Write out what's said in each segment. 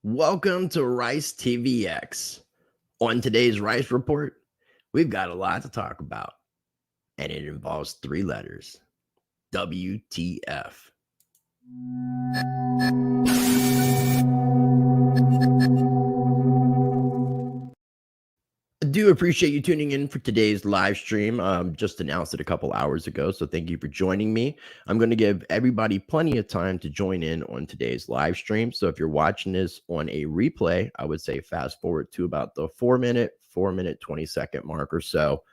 Welcome to Rice TVX. On today's Rice Report, we've got a lot to talk about, and it involves three letters: WTF. I do appreciate you tuning in for today's live stream. Just announced it a couple hours ago, so thank you for joining me. I'm going to give everybody plenty of time to join in on today's live stream. So if you're watching this on a replay, I would say fast forward to about the 4 minute, 20-second mark or so.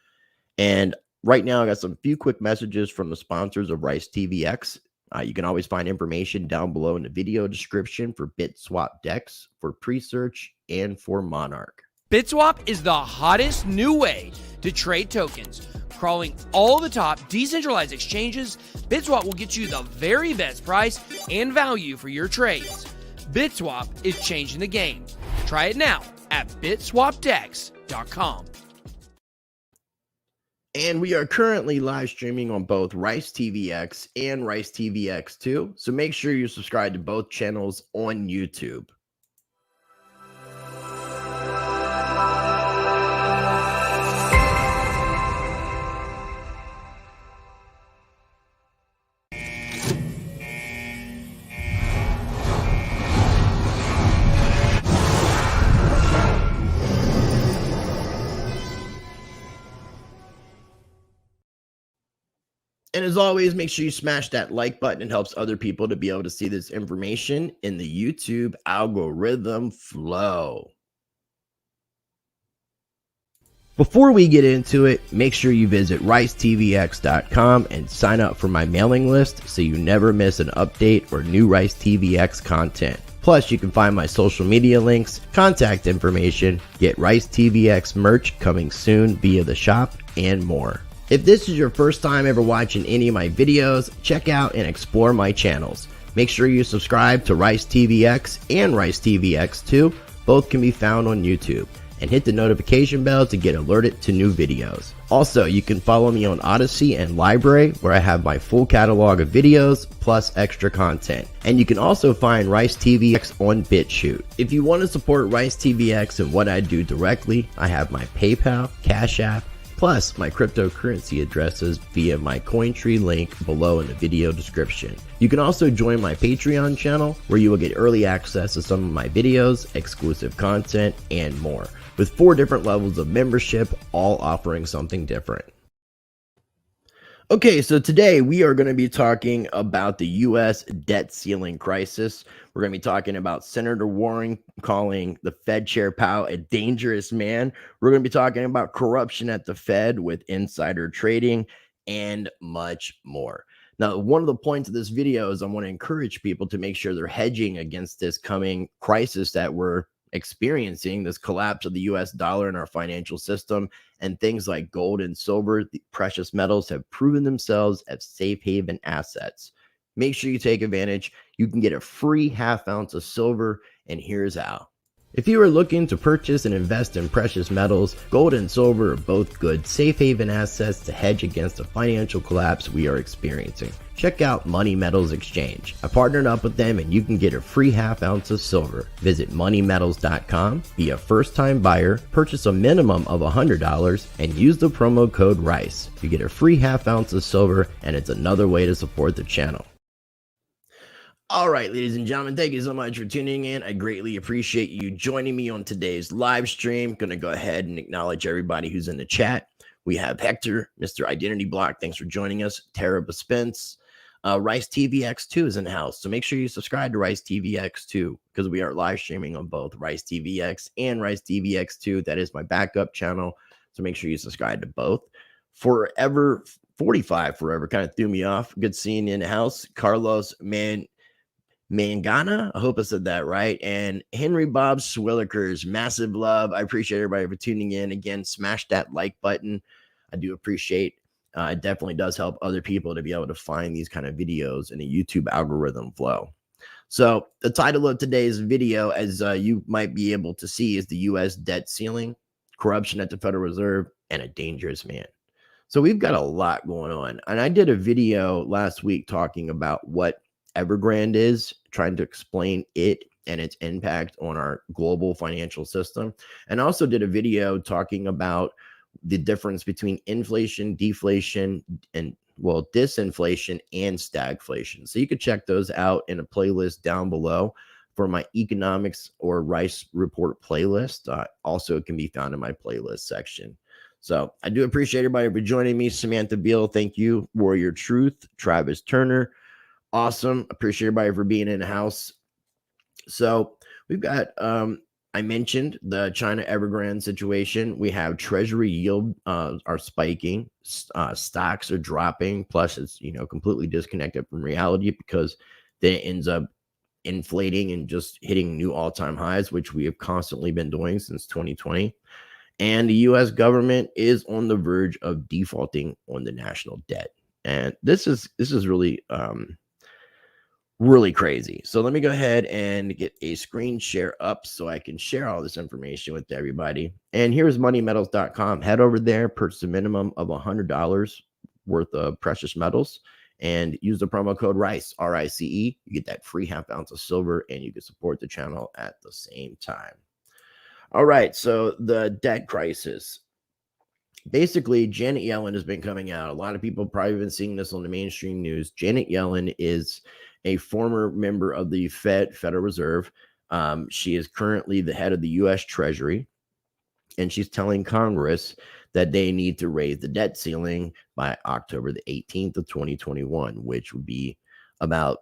And right now, I got some few quick messages from the sponsors of Rice TVX. You can always find information down below in the video description for BitSwap DEX, for pre-search, and for Monarch. BitSwap is the hottest new way to trade tokens. Crawling all the top decentralized exchanges, BitSwap will get you the very best price and value for your trades. BitSwap is changing the game. Try it now at bitswapdex.com. And we are currently live streaming on both Rice TVX and Rice TVX2. So make sure you subscribe to both channels on YouTube. And as always, make sure you smash that like button. It helps other people to be able to see this information in the YouTube algorithm flow. Before we get into it, make sure you visit ricetvx.com and sign up for my mailing list so you never miss an update or new Rice TVX content. Plus, you can find my social media links, contact information, get Rice TVX merch coming soon via the shop, and more. If this is your first time ever watching any of my videos, check out and explore my channels. Make sure you subscribe to Rice TVX and Rice TVX2. Both can be found on YouTube. And hit the notification bell to get alerted to new videos. Also, you can follow me on Odyssey and Library, where I have my full catalog of videos plus extra content. And you can also find Rice TVX on BitChute. If you want to support Rice TVX and what I do directly, I have my PayPal, Cash App, plus my cryptocurrency addresses via my Cointree link below in the video description. You can also join my Patreon channel, where you will get early access to some of my videos, exclusive content, and more, with 4 different levels of membership, all offering something different. Okay, so today we are going to be talking about the U.S. debt ceiling crisis. We're going to be talking about Senator Warren calling the Fed Chair Powell a dangerous man. We're going to be talking about corruption at the Fed with insider trading and much more. Now, one of the points of this video is I want to encourage people to make sure they're hedging against this coming crisis that we're experiencing, this collapse of the US dollar in our financial system, and things like gold and silver, the precious metals, have proven themselves as safe haven assets. Make sure you take advantage. You can get a free ½ ounce of silver, and here's how. If you are looking to purchase and invest in precious metals, gold and silver are both good safe haven assets to hedge against the financial collapse we are experiencing. Check out Money Metals Exchange. I partnered up with them and you can get a free ½ ounce of silver. Visit moneymetals.com, be a first-time buyer, purchase a minimum of $100, and use the promo code RICE. You get a free ½ ounce of silver, and it's another way to support the channel. All right, ladies and gentlemen, thank you so much for tuning in. I greatly appreciate you joining me on today's live stream. Going to go ahead and acknowledge everybody who's in the chat. We have Hector, Mr. Identity Block. Thanks for joining us. Tara Bespense. Rice TVX2 is in the house. So make sure you subscribe to Rice TVX2, because we are live streaming on both Rice TVX and Rice TVX2. That is my backup channel. So make sure you subscribe to both. Forever 45 Forever kind of threw me off. Good seeing you in the house. Carlos Mangana, I hope I said that right. And Henry Bob Swillikers, massive love. I appreciate everybody for tuning in. Again, smash that like button. I do appreciate it. Definitely does help other people to be able to find these kind of videos in a YouTube algorithm flow. So the title of today's video, as you might be able to see, is the U.S. debt ceiling, corruption at the Federal Reserve, and a dangerous man. So we've got a lot going on. And I did a video last week talking about what Evergrande is, trying to explain it and its impact on our global financial system. And I also did a video talking about the difference between inflation, deflation, and disinflation and stagflation. So you could check those out in a playlist down below for my economics or rice report playlist. Also, it can be found in my playlist section. So I do appreciate everybody for joining me. Samantha Beal, thank you. Warrior Truth, Travis Turner, awesome. Appreciate everybody for being in the house. So we've got I mentioned the China Evergrande situation. We have Treasury yield are spiking, stocks are dropping. Plus, it's completely disconnected from reality because then it ends up inflating and just hitting new all-time highs, which we have constantly been doing since 2020. And the U.S. government is on the verge of defaulting on the national debt, and this is really really crazy. So let me go ahead and get a screen share up so I can share all this information with everybody. And here's moneymetals.com. Head over there, purchase a minimum of $100 worth of precious metals, and use the promo code RICE, RICE. You get that free half ounce of silver, and you can support the channel at the same time. All right, so the debt crisis. Basically, Janet Yellen has been coming out. A lot of people probably been seeing this on the mainstream news. Janet Yellen is a former member of the Federal Reserve. She is currently the head of the U.S. Treasury, and she's telling Congress that they need to raise the debt ceiling by October the 18th of 2021, which would be about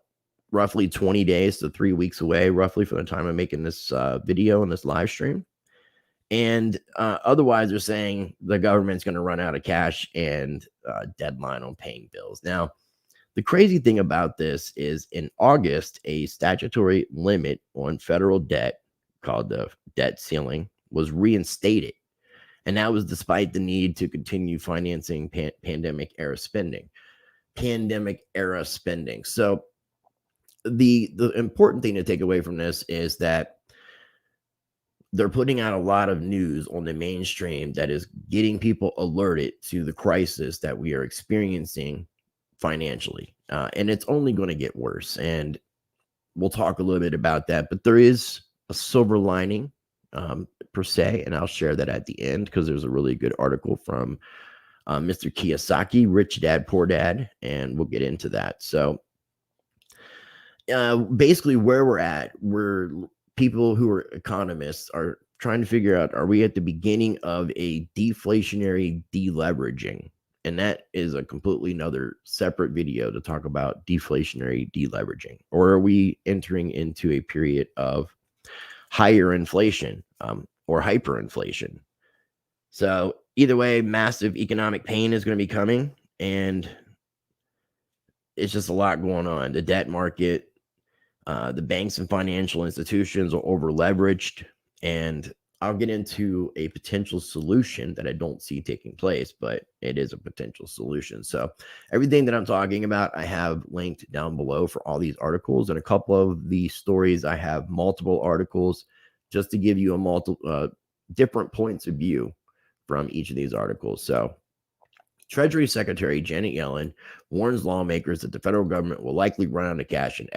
roughly 20 days to 3 weeks away, roughly, from the time I'm making this video and this live stream. And otherwise, they're saying the government's going to run out of cash and deadline on paying bills. Now, the crazy thing about this is in August, a statutory limit on federal debt called the debt ceiling was reinstated. And that was despite the need to continue financing pandemic era spending. So the important thing to take away from this is that they're putting out a lot of news on the mainstream that is getting people alerted to the crisis that we are experiencing financially. And it's only going to get worse. And we'll talk a little bit about that. But there is a silver lining per se. And I'll share that at the end because there's a really good article from Mr. Kiyosaki, Rich Dad, Poor Dad. And we'll get into that. So basically where we're at, people who are economists are trying to figure out, are we at the beginning of a deflationary deleveraging? And that is a completely another separate video to talk about deflationary deleveraging. Or are we entering into a period of higher inflation or hyperinflation? So either way, massive economic pain is going to be coming. And it's just a lot going on. The debt market, the banks and financial institutions are over leveraged, and I'll get into a potential solution that I don't see taking place, but it is a potential solution. So everything that I'm talking about, I have linked down below for all these articles, and a couple of the stories, I have multiple articles just to give you a different points of view from each of these articles. So Treasury Secretary Janet Yellen warns lawmakers that the federal government will likely run out of cash in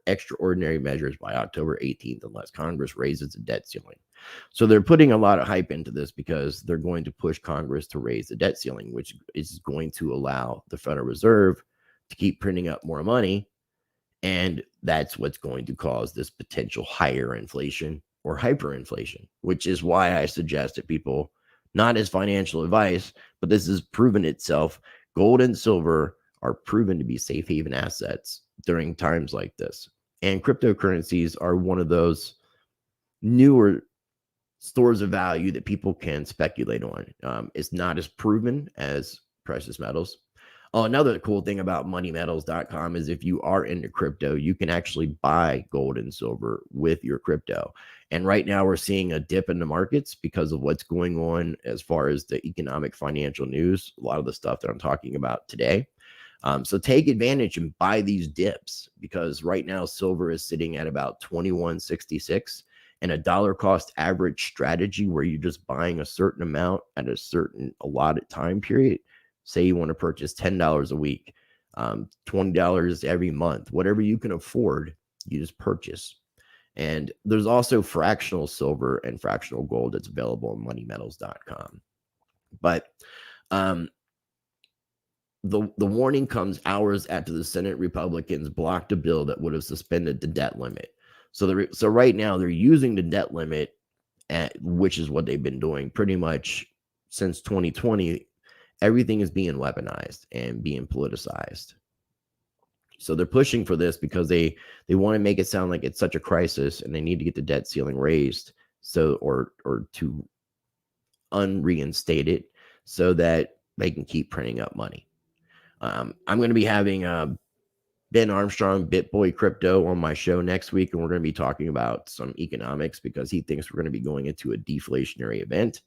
extraordinary measures by October 18th unless Congress raises the debt ceiling. So they're putting a lot of hype into this because they're going to push Congress to raise the debt ceiling, which is going to allow the Federal Reserve to keep printing up more money. And that's what's going to cause this potential higher inflation or hyperinflation, which is why I suggest that people, not as financial advice, but this has proven itself. Gold and silver are proven to be safe haven assets during times like this. And cryptocurrencies are one of those newer stores of value that people can speculate on. It's not as proven as precious metals. Oh, another cool thing about moneymetals.com is if you are into crypto, you can actually buy gold and silver with your crypto. And right now we're seeing a dip in the markets because of what's going on as far as the economic financial news, a lot of the stuff that I'm talking about today. So take advantage and buy these dips because right now silver is sitting at about 21.66, and a dollar cost average strategy where you're just buying a certain amount at a certain allotted time period. Say you want to purchase $10 a week, $20 every month, whatever you can afford, you just purchase. And there's also fractional silver and fractional gold that's available on moneymetals.com. But the warning comes hours after the Senate Republicans blocked a bill that would have suspended the debt limit. So right now they're using the debt limit, which is what they've been doing pretty much since 2020. Everything is being weaponized and being politicized. So they're pushing for this because they want to make it sound like it's such a crisis and they need to get the debt ceiling raised, so or to unreinstate it so that they can keep printing up money. I'm going to be having Ben Armstrong, BitBoy Crypto, on my show next week, and we're going to be talking about some economics because he thinks we're going to be going into a deflationary event,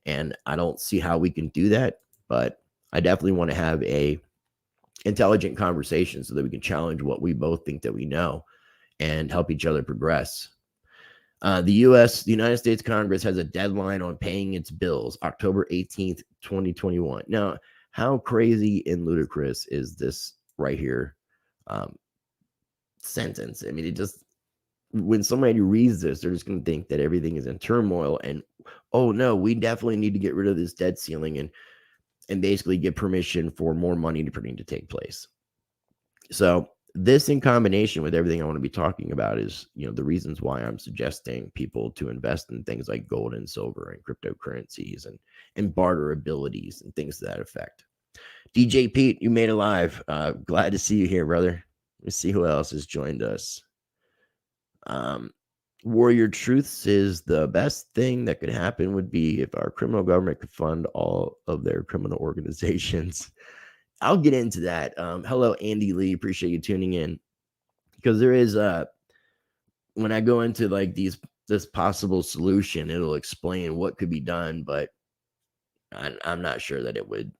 and I don't see how we can do that, but I definitely want to have a intelligent conversation so that we can challenge what we both think that we know and help each other progress. The United States Congress has a deadline on paying its bills, October 18th, 2021. Now, how crazy and ludicrous is this right here sentence? I mean, it just, when somebody reads this, they're just going to think that everything is in turmoil and, oh no, we definitely need to get rid of this debt ceiling and basically give permission for more money to printing to take place. So this, in combination with everything I want to be talking about, is, the reasons why I'm suggesting people to invest in things like gold and silver and cryptocurrencies and barter abilities and things to that effect. DJ Pete, you made it live. Glad to see you here, brother. Let's see who else has joined us. Warrior Truth says the best thing that could happen would be if our criminal government could fund all of their criminal organizations. I'll get into that. Hello, Andy Lee. Appreciate you tuning in, because there is when I go into like this possible solution, it'll explain what could be done, but I'm not sure that it would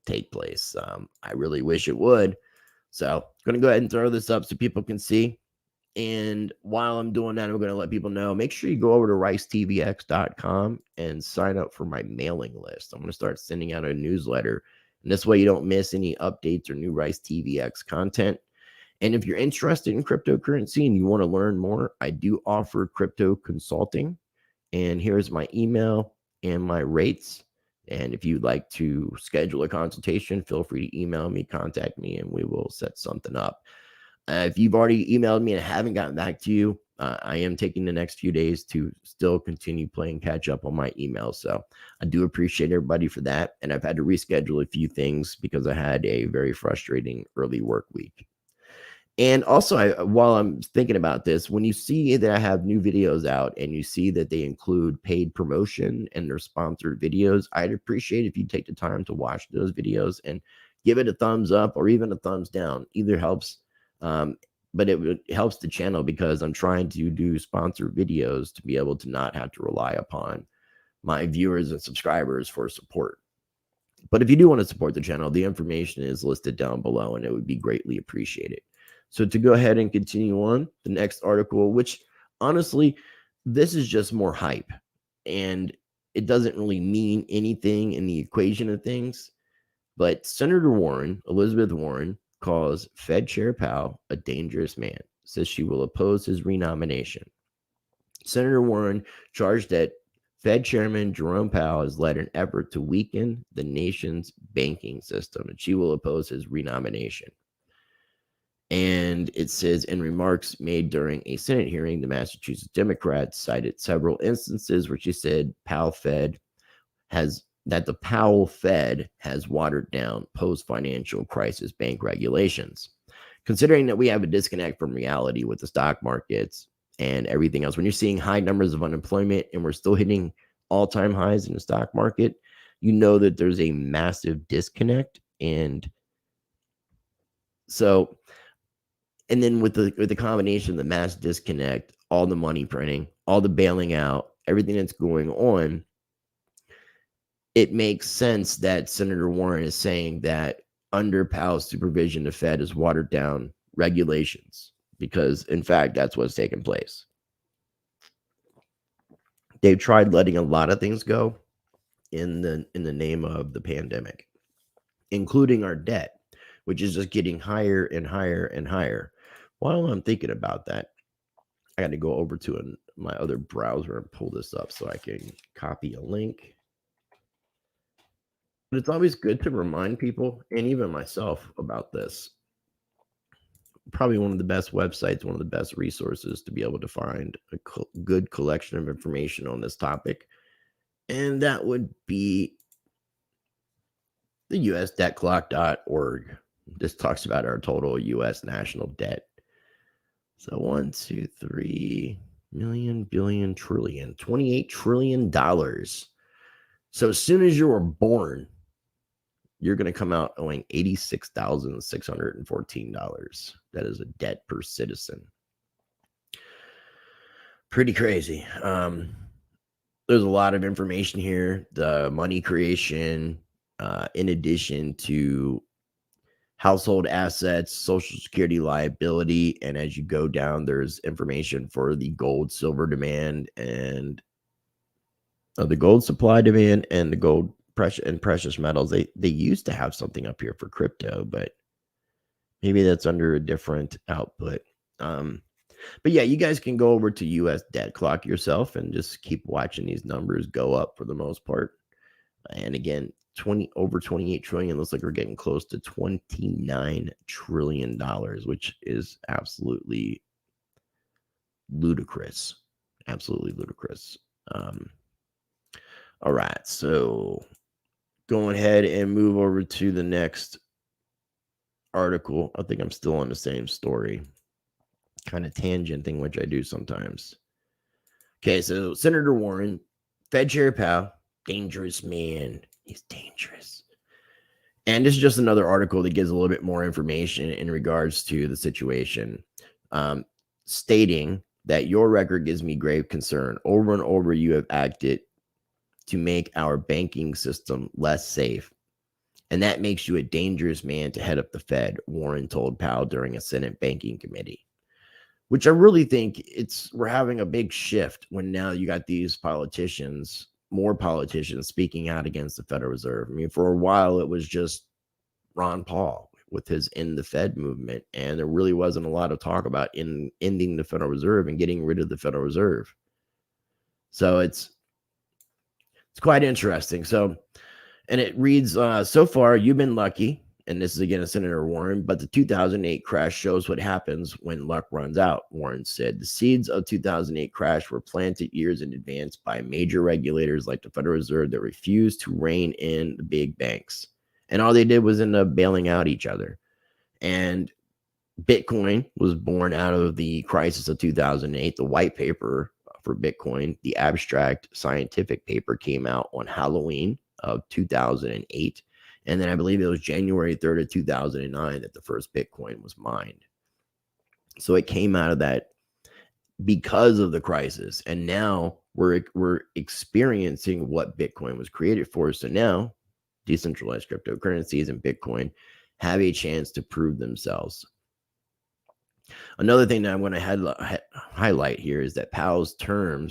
take place. I really wish it would. So I'm going to go ahead and throw this up so people can see. And while I'm doing that, I'm going to let people know, make sure you go over to ricetvx.com and sign up for my mailing list. I'm going to start sending out a newsletter. And this way you don't miss any updates or new Rice TVX content. And if you're interested in cryptocurrency and you want to learn more, I do offer crypto consulting. And here's my email and my rates. And if you'd like to schedule a consultation, feel free to email me, contact me, and we will set something up. If you've already emailed me and I haven't gotten back to you, I am taking the next few days to still continue playing catch up on my emails. So I do appreciate everybody for that. And I've had to reschedule a few things because I had a very frustrating early work week. And also, while I'm thinking about this, when you see that I have new videos out and you see that they include paid promotion and they're sponsored videos, I'd appreciate if you take the time to watch those videos and give it a thumbs up or even a thumbs down. Either helps, but it helps the channel because I'm trying to do sponsored videos to be able to not have to rely upon my viewers and subscribers for support. But if you do want to support the channel, the information is listed down below and it would be greatly appreciated. So to go ahead and continue on, the next article, which honestly, this is just more hype and it doesn't really mean anything in the equation of things. But Senator Warren, Elizabeth Warren, calls Fed Chair Powell a dangerous man, says she will oppose his renomination. Senator Warren charged that Fed Chairman Jerome Powell has led an effort to weaken the nation's banking system, and she will oppose his renomination. And it says, in remarks made during a Senate hearing, the Massachusetts Democrats cited several instances where she said the Powell Fed has watered down post-financial crisis bank regulations. Considering that we have a disconnect from reality with the stock markets and everything else, when you're seeing high numbers of unemployment and we're still hitting all-time highs in the stock market, you know that there's a massive disconnect. And so, and then with the combination of the mass disconnect, all the money printing, all the bailing out, everything that's going on, it makes sense that Senator Warren is saying that under Powell's supervision, the Fed has watered down regulations because, in fact, that's what's taken place. They've tried letting a lot of things go in the name of the pandemic, including our debt, which is just getting higher and higher and higher. While I'm thinking about that, I got to go over to my other browser and pull this up so I can copy a link. But it's always good to remind people, and even myself, about this. Probably one of the best websites, one of the best resources to be able to find a good collection of information on this topic. And that would be the usdebtclock.org. This talks about our total U.S. national debt. So 1, 2, 3 million, billion, trillion, $28 trillion. So as soon as you were born, you're going to come out owing $86,614. That is a debt per citizen. Pretty crazy. There's a lot of information here. The money creation, in addition to household assets, social security liability, and as you go down, there's information for the gold, silver demand, and the gold supply demand, and the gold precious metals. They used to have something up here for crypto, but maybe that's under a different output. But yeah, you guys can go over to US Debt Clock yourself and just keep watching these numbers go up for the most part. And again, over 28 trillion. Looks like we're getting close to $29 trillion, which is absolutely ludicrous. Absolutely ludicrous. All right, so going ahead and move over to the next article. I think I'm still on the same story, kind of tangenting, which I do sometimes. Okay, so Senator Warren, Fed Chair Powell, dangerous man. He's dangerous. And this is just another article that gives a little bit more information in regards to the situation, stating that your record gives me grave concern. Over and over, you have acted to make our banking system less safe. And that makes you a dangerous man to head up the Fed, Warren told Powell during a Senate banking committee. Which I really think we're having a big shift when now you got these politicians, more politicians speaking out against the Federal Reserve. I mean, for a while, it was just Ron Paul with his End the Fed movement, and there really wasn't a lot of talk about ending the Federal Reserve and getting rid of the Federal Reserve. So it's quite interesting. So, and it reads, so far, you've been lucky. And this is again a Senator Warren, but the 2008 crash shows what happens when luck runs out, Warren said. The seeds of 2008 crash were planted years in advance by major regulators like the Federal Reserve that refused to rein in the big banks. And all they did was end up bailing out each other. And Bitcoin was born out of the crisis of 2008. The white paper for Bitcoin, the abstract scientific paper, came out on Halloween of 2008. And then I believe it was January 3rd of 2009 that the first Bitcoin was mined. So it came out of that because of the crisis. And now we're experiencing what Bitcoin was created for. So now decentralized cryptocurrencies and Bitcoin have a chance to prove themselves. Another thing that I'm going to highlight here is that Powell's term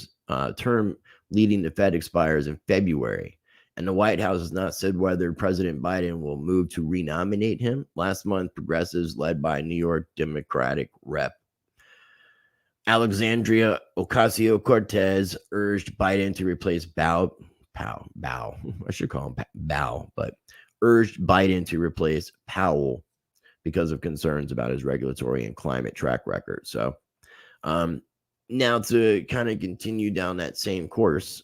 leading the Fed expires in February. And the White House has not said whether President Biden will move to renominate him. Last month, progressives led by New York Democratic Rep. Alexandria Ocasio-Cortez urged Biden to replace Powell. I should call him Bow, but urged Biden to replace Powell because of concerns about his regulatory and climate track record. So now to kind of continue down that same course,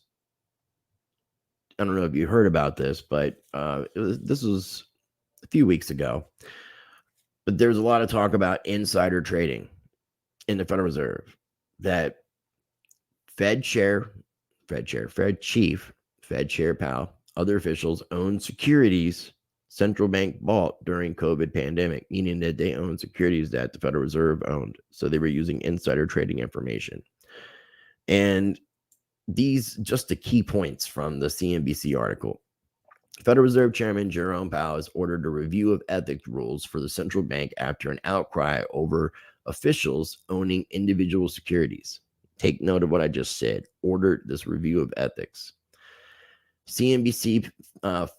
I don't know if you heard about this, but this was a few weeks ago. But there's a lot of talk about insider trading in the Federal Reserve, that Fed Chair Powell, other officials owned securities central bank bought during COVID pandemic, meaning that they owned securities that the Federal Reserve owned. So they were using insider trading information. And these just the key points from the CNBC article. Federal Reserve Chairman Jerome Powell has ordered a review of ethics rules for the central bank after an outcry over officials owning individual securities. Take note of what I just said. Ordered this review of ethics. CNBC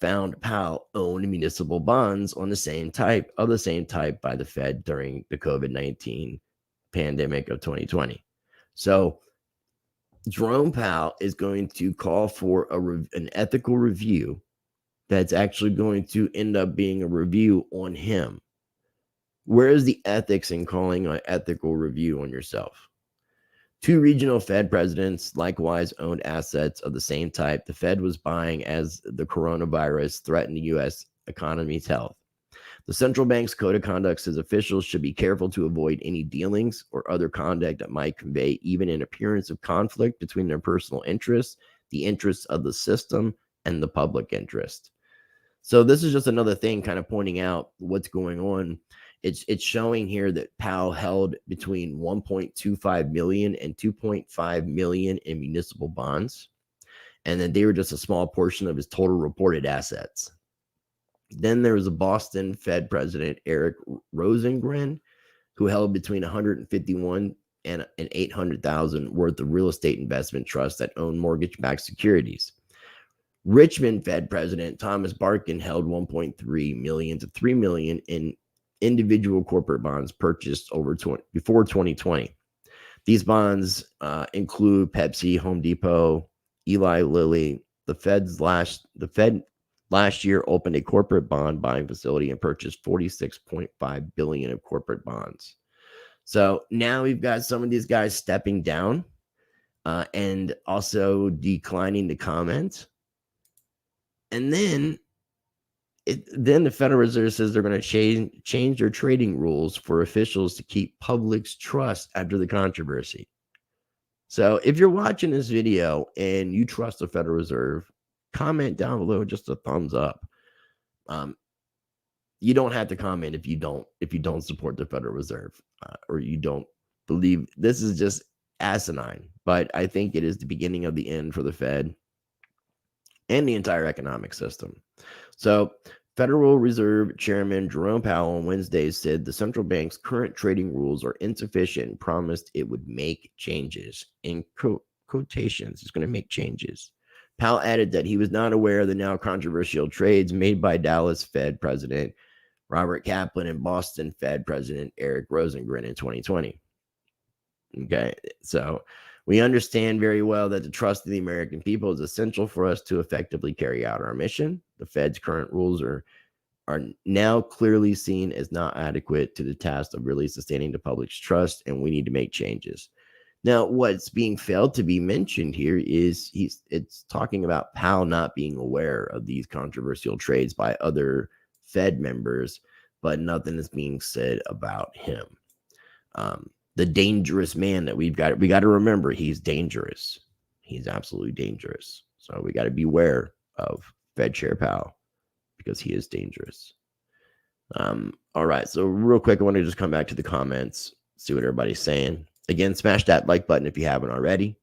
found Powell owned municipal bonds on the same type by the Fed during the COVID-19 pandemic of 2020. So Jerome Powell is going to call for an ethical review that's actually going to end up being a review on him. Where is the ethics in calling an ethical review on yourself? Two regional Fed presidents likewise owned assets of the same type the Fed was buying as the coronavirus threatened the U.S. economy's health. The central bank's code of conduct says officials should be careful to avoid any dealings or other conduct that might convey even an appearance of conflict between their personal interests, the interests of the system, and the public interest. So this is just another thing kind of pointing out what's going on. It's showing here that Powell held between 1.25 million and 2.5 million in municipal bonds, and then they were just a small portion of his total reported assets. Then there was a Boston Fed president, Eric Rosengren, who held between 151 and 800,000 worth of real estate investment trusts that own mortgage-backed securities. Richmond Fed President Thomas Barkin held 1.3 million to 3 million in individual corporate bonds purchased before 2020. These bonds include Pepsi, Home Depot, Eli Lilly. The Fed last year opened a corporate bond buying facility and purchased 46.5 billion of corporate bonds. So now we've got some of these guys stepping down and also declining to comment. And then the Federal Reserve says they're going to change their trading rules for officials to keep public's trust after the controversy. So if you're watching this video and you trust the Federal Reserve, comment down below just a thumbs up. You don't have to comment if you don't support the Federal Reserve or you don't believe. This is just asinine, but I think it is the beginning of the end for the Fed and the entire economic system. So Federal Reserve Chairman Jerome Powell on Wednesday said the central bank's current trading rules are insufficient and promised it would make changes. In quotations, it's going to make changes. Powell added that he was not aware of the now controversial trades made by Dallas Fed President Robert Kaplan and Boston Fed President Eric Rosengren in 2020. Okay, so we understand very well that the trust of the American people is essential for us to effectively carry out our mission. The Fed's current rules are now clearly seen as not adequate to the task of really sustaining the public's trust, and we need to make changes. Now, what's being failed to be mentioned here is it's talking about Powell not being aware of these controversial trades by other Fed members, but nothing is being said about him. The dangerous man that we got to remember, he's dangerous. He's absolutely dangerous. So we got to beware of Fed Chair Powell because he is dangerous. All right. So real quick, I want to just come back to the comments, see what everybody's saying. Again, smash that like button if you haven't already.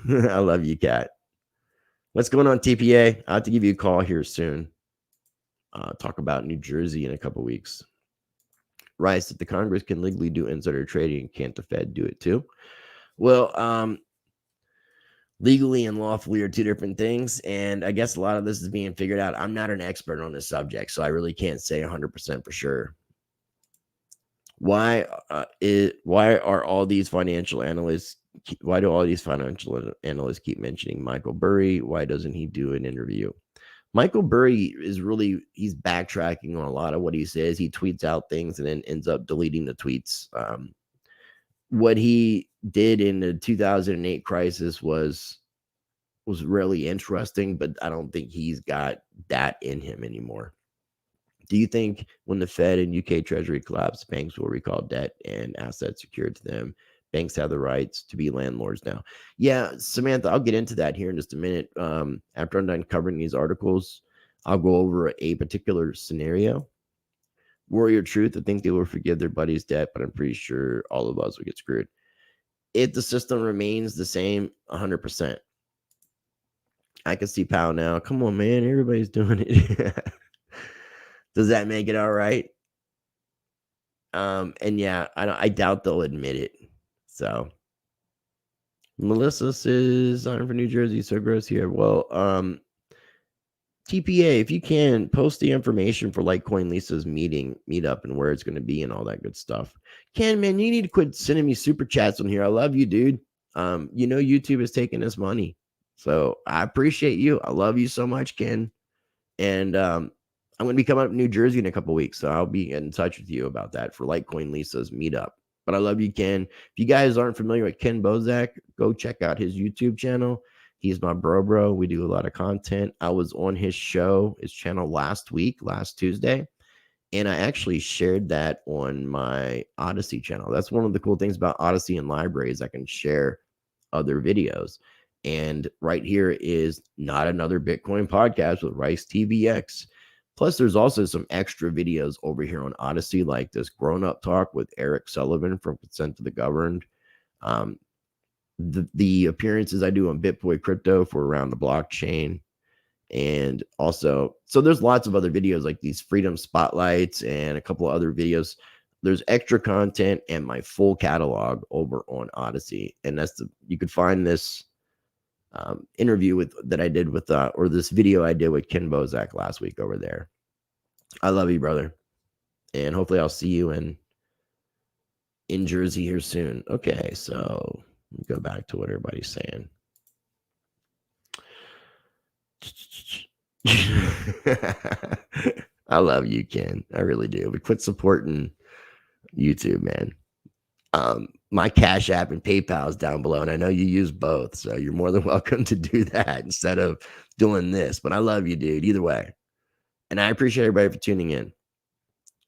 I love you, Kat. What's going on, TPA? I'll have to give you a call here soon. Talk about New Jersey in a couple weeks. Rice, if the Congress can legally do insider trading, can't the Fed do it too? Well, legally and lawfully are two different things, and I guess a lot of this is being figured out. I'm not an expert on this subject, so I really can't say 100% for sure. Why are all these financial analysts? Why do all these financial analysts keep mentioning Michael Burry? Why doesn't he do an interview? Michael Burry he's backtracking on a lot of what he says. He tweets out things and then ends up deleting the tweets. What he did in the 2008 crisis was really interesting, but I don't think he's got that in him anymore. Do you think when the Fed and UK Treasury collapse, banks will recall debt and assets secured to them? Banks have the rights to be landlords now. Yeah, Samantha, I'll get into that here in just a minute. After I'm done covering these articles, I'll go over a particular scenario. Warrior Truth, I think they will forgive their buddy's debt, but I'm pretty sure all of us will get screwed. If the system remains the same, 100%. I can see Powell now. Come on, man. Everybody's doing it. Does that make it all right? And yeah, I doubt they'll admit it. So Melissa says, I'm from New Jersey, so gross here. Well, TPA, if you can, post the information for Litecoin Lisa's meetup and where it's going to be and all that good stuff. Ken, man, you need to quit sending me super chats on here. I love you, dude. YouTube is taking this money. So I appreciate you. I love you so much, Ken. And I'm going to be coming up to New Jersey in a couple weeks. So I'll be in touch with you about that for Litecoin Lisa's meetup. But I love you, Ken. If you guys aren't familiar with Ken Bozak, go check out his YouTube channel. He's my bro. We do a lot of content. I was on his channel last Tuesday, and I actually shared that on my Odyssey channel. That's one of the cool things about Odyssey and libraries. I can share other videos. And right here is Not Another Bitcoin Podcast with Rice TVX. Plus, there's also some extra videos over here on Odyssey, like this grown-up talk with Eric Sullivan from Consent to the Governed. The appearances I do on BitBoy Crypto for Around the Blockchain. And also, so there's lots of other videos like these freedom spotlights and a couple of other videos. There's extra content and my full catalog over on Odyssey. And you could find this interview that I did with, or this video I did with Ken Bozak last week over there. I love you, brother. And hopefully I'll see you in Jersey here soon. Okay, so go back to what everybody's saying. I love you, Ken. I really do. But quit supporting YouTube, man. My Cash App and PayPal is down below, and I know you use both, so you're more than welcome to do that instead of doing this. But I love you, dude, either way. And I appreciate everybody for tuning in.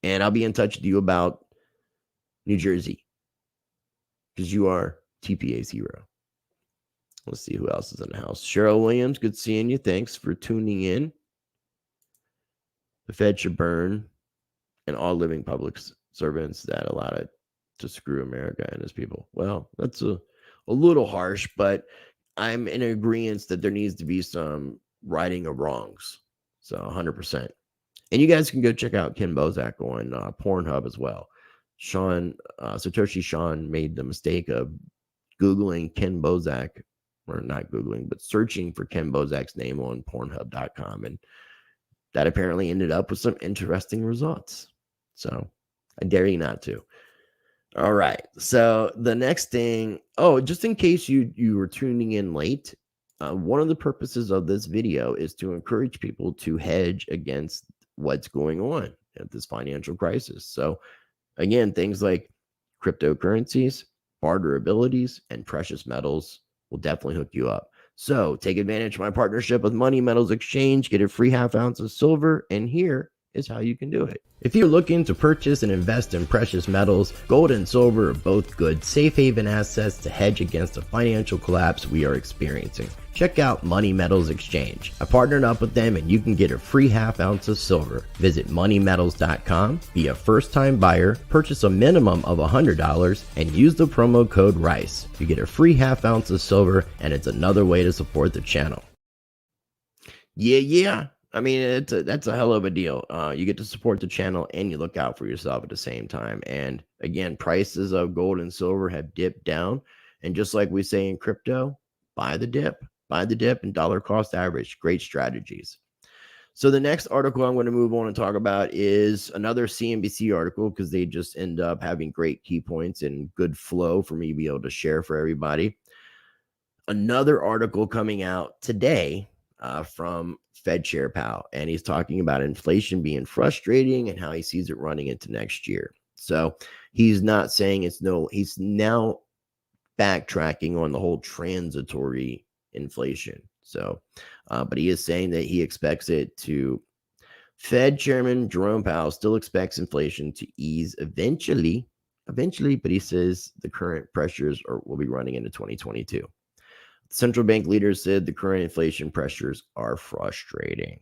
And I'll be in touch with you about New Jersey because you are TPA's hero. Let's see who else is in the house. Cheryl Williams, good seeing you. Thanks for tuning in. The Fed should burn, and all living public servants that allowed to screw America and his people. Well, that's a little harsh, but I'm in agreement that there needs to be some righting of wrongs. So 100%. And you guys can go check out Ken Bozak on Pornhub as well. Satoshi Sean made the mistake of Googling Ken Bozak, or not Googling, but searching for Ken Bozak's name on Pornhub.com. And that apparently ended up with some interesting results. So I dare you not to. All right. So the next thing, just in case you were tuning in late, one of the purposes of this video is to encourage people to hedge against what's going on at this financial crisis. So again, things like cryptocurrencies, barterabilities, and precious metals will definitely hook you up. So take advantage of my partnership with Money Metals Exchange, get a free half ounce of silver, and here is how you can do it. If you're looking to purchase and invest in precious metals, gold and silver are both good safe haven assets to hedge against the financial collapse we are experiencing. Check out Money Metals Exchange. I partnered up with them and you can get a free half ounce of silver. Visit moneymetals.com, be a first-time buyer, purchase a minimum of $100, and use the promo code RICE. You get a free half ounce of silver, and it's another way to support the channel. Yeah. I mean, that's a hell of a deal. You get to support the channel and you look out for yourself at the same time. And again, prices of gold and silver have dipped down. And just like we say in crypto, buy the dip and dollar cost average. Great strategies. So the next article I'm going to move on and talk about is another CNBC article because they just end up having great key points and good flow for me to be able to share for everybody. Another article coming out today from Fed Chair Powell, and he's talking about inflation being frustrating and how he sees it running into next year. So he's not saying he's now backtracking on the whole transitory inflation. So, but he is saying that he expects Fed Chairman Jerome Powell still expects inflation to ease eventually, but he says the current pressures will be running into 2022. Central bank leaders said the current inflation pressures are frustrating.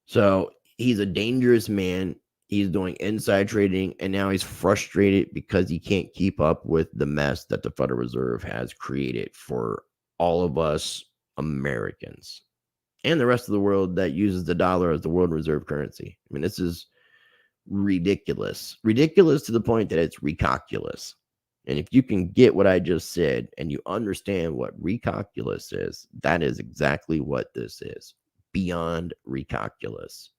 So he's a dangerous man. He's doing inside trading, and now he's frustrated because he can't keep up with the mess that the Federal Reserve has created for all of us Americans and the rest of the world that uses the dollar as the world reserve currency. I mean, this is ridiculous to the point that it's recalculous. And if you can get what I just said and you understand what recalculus is, that is exactly what this is. Beyond recalculus.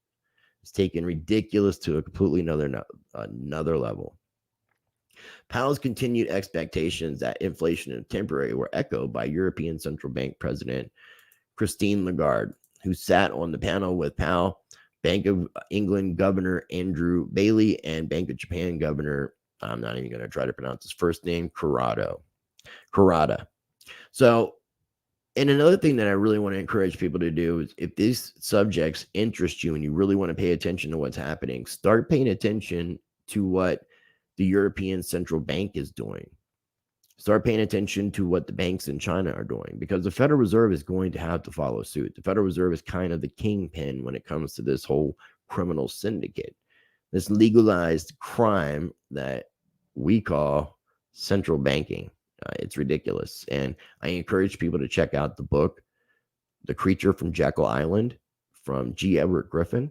It's taken ridiculous to a completely another level. Powell's continued expectations that inflation is temporary were echoed by European Central Bank President Christine Lagarde, who sat on the panel with Powell, Bank of England Governor Andrew Bailey, and Bank of Japan Governor, I'm not even going to try to pronounce his first name, Kurata. So, and another thing that I really want to encourage people to do is if these subjects interest you and you really want to pay attention to what's happening, start paying attention to what the European Central Bank is doing. Start paying attention to what the banks in China are doing, because the Federal Reserve is going to have to follow suit. The Federal Reserve is kind of the kingpin when it comes to this whole criminal syndicate, this legalized crime that we call central banking. It's ridiculous. And I encourage people to check out the book, The Creature from Jekyll Island, from G. Edward Griffin.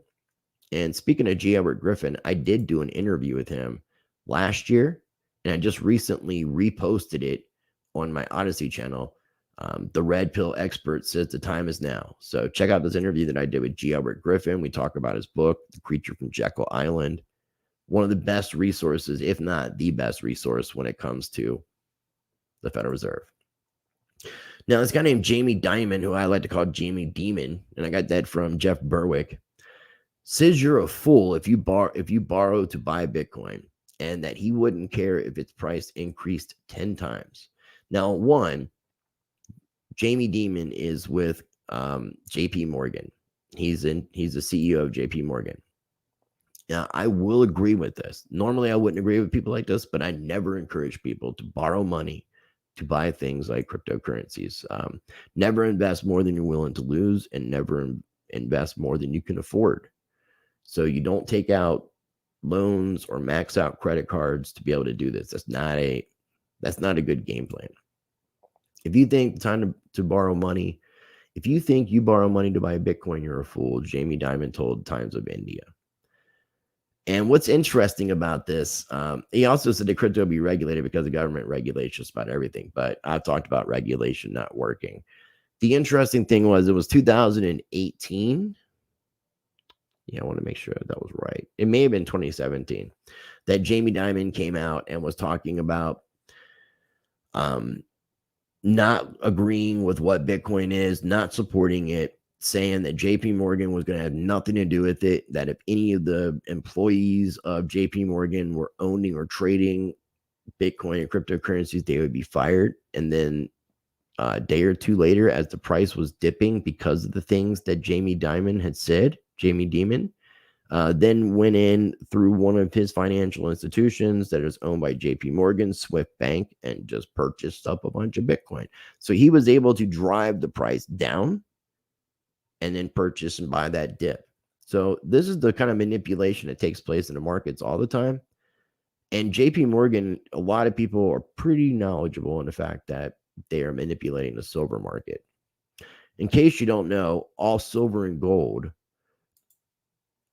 And speaking of G. Edward Griffin, I did do an interview with him last year, and I just recently reposted it on my Odyssey channel. The Red Pill Expert says the time is now. So check out this interview that I did with G. Edward Griffin. We talk about his book, The Creature from Jekyll Island. One of the best resources, if not the best resource, when it comes to the Federal Reserve. Now, this guy named Jamie Dimon, who I like to call Jamie Demon, and I got that from Jeff Berwick, says you're a fool if you borrow to buy Bitcoin, and that he wouldn't care if its price increased 10 times. Now, one, Jamie Dimon is with JP Morgan. He's the CEO of JP Morgan. Now, I will agree with this. Normally, I wouldn't agree with people like this, but I never encourage people to borrow money to buy things like cryptocurrencies. Never invest more than you're willing to lose, and never invest more than you can afford. So you don't take out loans or max out credit cards to be able to do this. That's not a good game plan. If you think time to borrow money, if you think you borrow money to buy Bitcoin, you're a fool. Jamie Dimon told Times of India. And what's interesting about this, he also said that crypto will be regulated because of government regulations about everything. But I've talked about regulation not working. The interesting thing was it was 2018. Yeah, I want to make sure that was right. It may have been 2017 that Jamie Dimon came out and was talking about not agreeing with what Bitcoin is, not supporting it, saying that JP Morgan was going to have nothing to do with it, that if any of the employees of JP Morgan were owning or trading Bitcoin and cryptocurrencies, they would be fired. And then a day or two later, as the price was dipping because of the things that Jamie Dimon had said, Jamie Dimon then went in through one of his financial institutions that is owned by JP Morgan, Swift Bank, and just purchased up a bunch of Bitcoin. So he was able to drive the price down and then purchase and buy that dip. So this is the kind of manipulation that takes place in the markets all the time. And JP Morgan, a lot of people are pretty knowledgeable in the fact that they are manipulating the silver market. In case you don't know, all silver and gold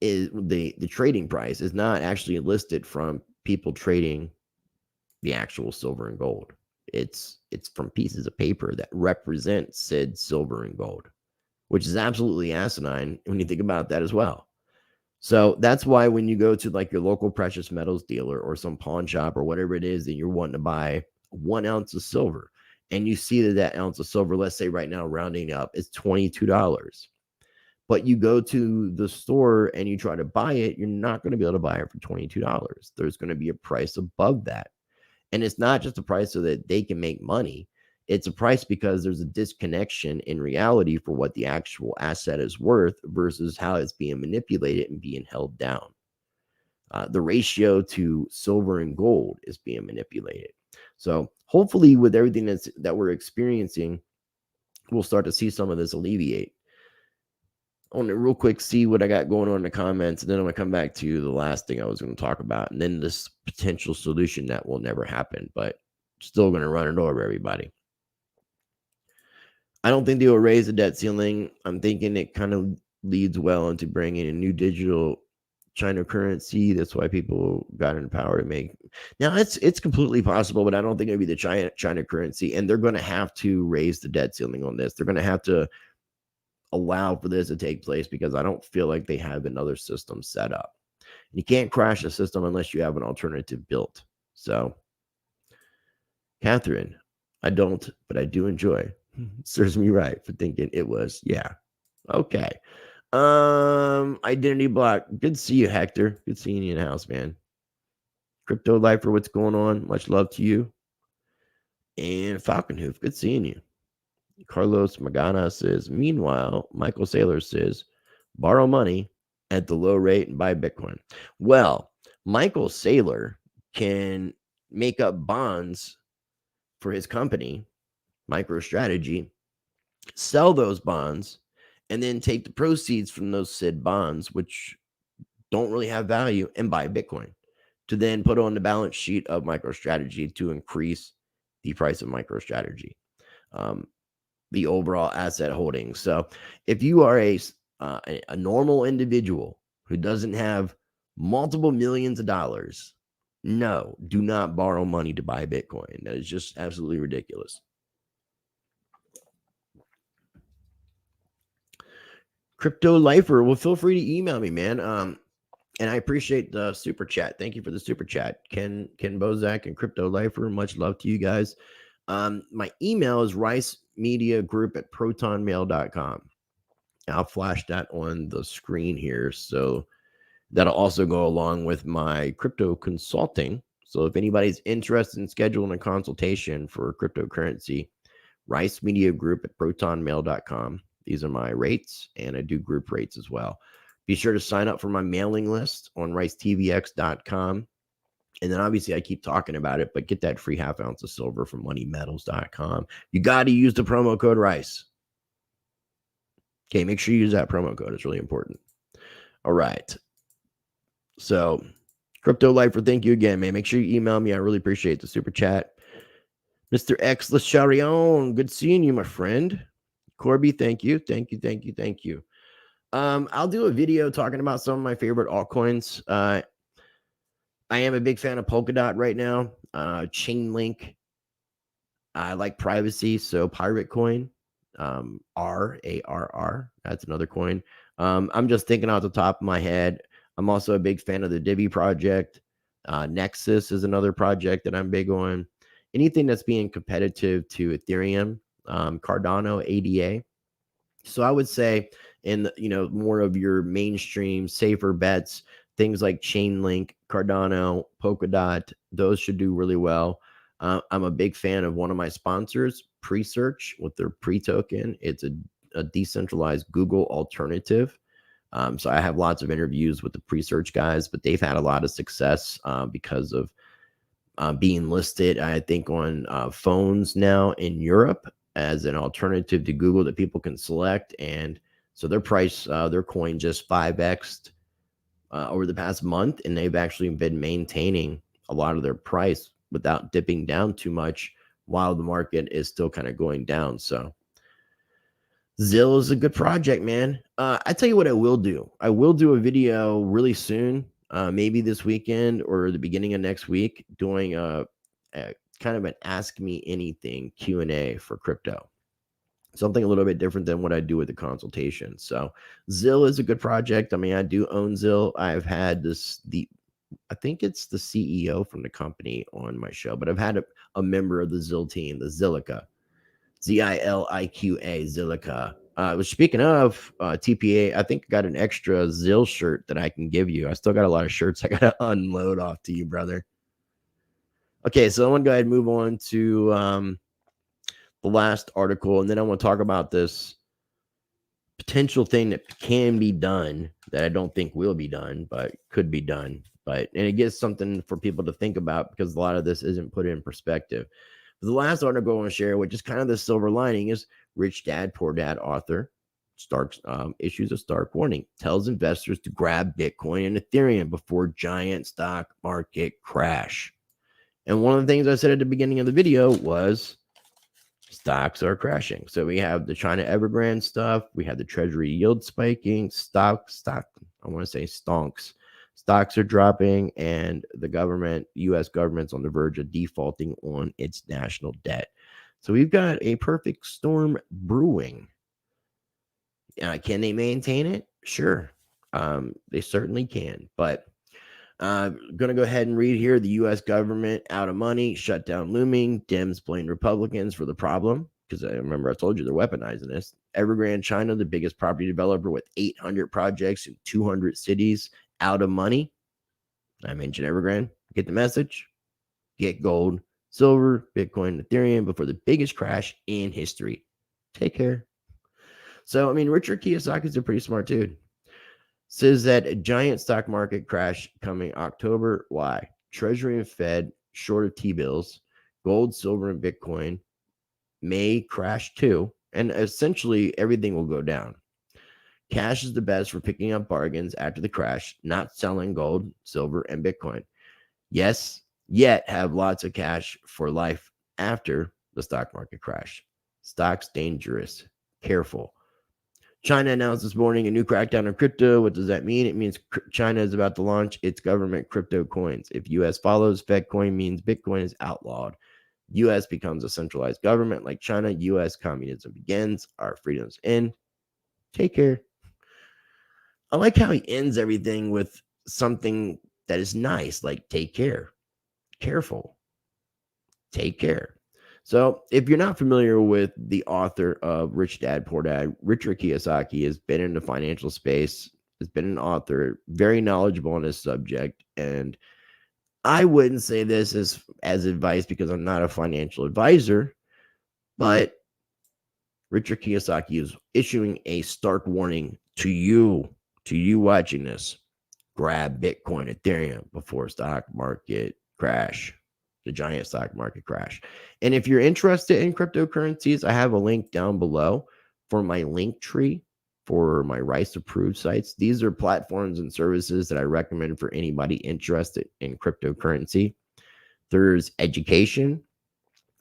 is the trading price is not actually listed from people trading the actual silver and gold. It's from pieces of paper that represent said silver and gold, which is absolutely asinine when you think about that as well. So that's why when you go to like your local precious metals dealer or some pawn shop or whatever it is that you're wanting to buy 1 ounce of silver, and you see that ounce of silver, let's say right now, rounding up, is $22. But you go to the store and you try to buy it, you're not going to be able to buy it for $22. There's going to be a price above that. And it's not just a price so that they can make money. It's a price because there's a disconnection in reality for what the actual asset is worth versus how it's being manipulated and being held down. The ratio to silver and gold is being manipulated. So hopefully with everything that we're experiencing, we'll start to see some of this alleviate. I want to real quick see what I got going on in the comments, and then I'm going to come back to the last thing I was going to talk about, and then this potential solution that will never happen, but still going to run it over everybody. I don't think they will raise the debt ceiling. I'm thinking it kind of leads well into bringing a new digital China currency. That's why people got in power to make. Now it's completely possible, but I don't think it'll be the China currency. And they're going to have to raise the debt ceiling on this. They're going to have to allow for this to take place because I don't feel like they have another system set up. And you can't crash a system unless you have an alternative built. So, Catherine, I don't, but I do enjoy. Serves me right for thinking it was. Yeah. Okay. Identity block. Good to see you, Hector. Good seeing you in the house, man. Crypto Lifer, what's going on? Much love to you. And Falcon Hoof, good seeing you. Carlos Magana says, meanwhile, Michael Saylor says, borrow money at the low rate and buy Bitcoin. Well, Michael Saylor can make up bonds for his company, MicroStrategy, sell those bonds, and then take the proceeds from those said bonds, which don't really have value, and buy Bitcoin to then put on the balance sheet of MicroStrategy to increase the price of MicroStrategy, the overall asset holdings. So if you are a normal individual who doesn't have multiple millions of dollars, no, do not borrow money to buy Bitcoin. That is just absolutely ridiculous. Crypto Lifer, well, feel free to email me, man. And I appreciate the super chat. Thank you for the super chat. Ken Bozak and Crypto Lifer, much love to you guys. My email is ricemediagroup@protonmail.com. I'll flash that on the screen here. So that'll also go along with my crypto consulting. So if anybody's interested in scheduling a consultation for cryptocurrency, ricemediagroup@protonmail.com. These are my rates, and I do group rates as well. Be sure to sign up for my mailing list on ricetvx.com. And then obviously I keep talking about it, but get that free half ounce of silver from moneymetals.com. You got to use the promo code RICE. Okay, make sure you use that promo code. It's really important. All right. So, Crypto Lifer, thank you again, man. Make sure you email me. I really appreciate the super chat. Mr. X Lacharion, good seeing you, my friend. Corby, thank you. I'll do a video talking about some of my favorite altcoins. I am a big fan of Polkadot right now. Chainlink. I like privacy, so Pirate Coin. RARR. That's another coin. I'm just thinking off the top of my head. I'm also a big fan of the Divi project. Nexus is another project that I'm big on. Anything that's being competitive to Ethereum, Cardano, ADA. So I would say in more of your mainstream safer bets, things like Chainlink, Cardano, Polkadot, those should do really well. I'm a big fan of one of my sponsors, Presearch, with their pre-token. It's a decentralized Google alternative. So I have lots of interviews with the Presearch guys, but they've had a lot of success because of being listed, I think, on phones now in Europe as an alternative to Google that people can select. And so their price, their coin just 5x'd over the past month, and they've actually been maintaining a lot of their price without dipping down too much while the market is still kind of going down. So Zill is a good project, man. I tell you what I will do. I will do a video really soon, maybe this weekend or the beginning of next week, doing a kind of an Ask Me Anything Q&A for crypto. Something a little bit different than what I do with the consultation. So Zill is a good project. I mean, I do own Zill. I've had I think it's the CEO from the company on my show, but I've had a member of the Zill team, the Zilliqa. Ziliqa, Zilliqa. Speaking of TPA, I think I got an extra Zill shirt that I can give you. I still got a lot of shirts I got to unload off to you, brother. Okay, so I want to go ahead and move on to the last article, and then I want to talk about this potential thing that can be done that I don't think will be done, but could be done. And it gives something for people to think about because a lot of this isn't put in perspective. The last article I want to share, which is kind of the silver lining, is Rich Dad, Poor Dad author Stark issues a stark warning, tells investors to grab Bitcoin and Ethereum before giant stock market crash. And one of the things I said at the beginning of the video was stocks are crashing. So we have the China Evergrande stuff. We have the Treasury yield spiking, stock. I want to say stonks. Stocks are dropping, and the U.S. government's on the verge of defaulting on its national debt. So we've got a perfect storm brewing. Can they maintain it? Sure. They certainly can. But going to go ahead and read here. The U.S. government out of money, shutdown looming, Dems blame Republicans for the problem. Because I remember I told you they're weaponizing this. Evergrande, China, the biggest property developer with 800 projects in 200 cities, out of money. I mentioned Evergrande. Get the message. Get gold, silver, Bitcoin, Ethereum before the biggest crash in history. Take care. So, I mean, Richard Kiyosaki's a pretty smart dude. Says that a giant stock market crash coming October. Why? Treasury and Fed short of T-bills, gold, silver, and Bitcoin may crash too. And essentially everything will go down. Cash is the best for picking up bargains after the crash, not selling gold, silver, and Bitcoin. Yes, yet have lots of cash for life after the stock market crash. Stocks dangerous. Careful. China announced this morning a new crackdown on crypto. What does that mean? It means China is about to launch its government crypto coins. If US follows, FedCoin means Bitcoin is outlawed. US becomes a centralized government like China. US communism begins. Our freedoms end. Take care. I like how he ends everything with something that is nice, like take care. Careful. Take care. So, if you're not familiar with the author of Rich Dad Poor Dad, Richard Kiyosaki has been in the financial space, has been an author, very knowledgeable on this subject. And I wouldn't say this as advice because I'm not a financial advisor, but Richard Kiyosaki is issuing a stark warning to you watching this. Grab Bitcoin, Ethereum before stock market crash. The giant stock market crash. And if you're interested in cryptocurrencies, I have a link down below for my link tree for my Rice approved sites. These are platforms and services that I recommend for anybody interested in cryptocurrency. There's education.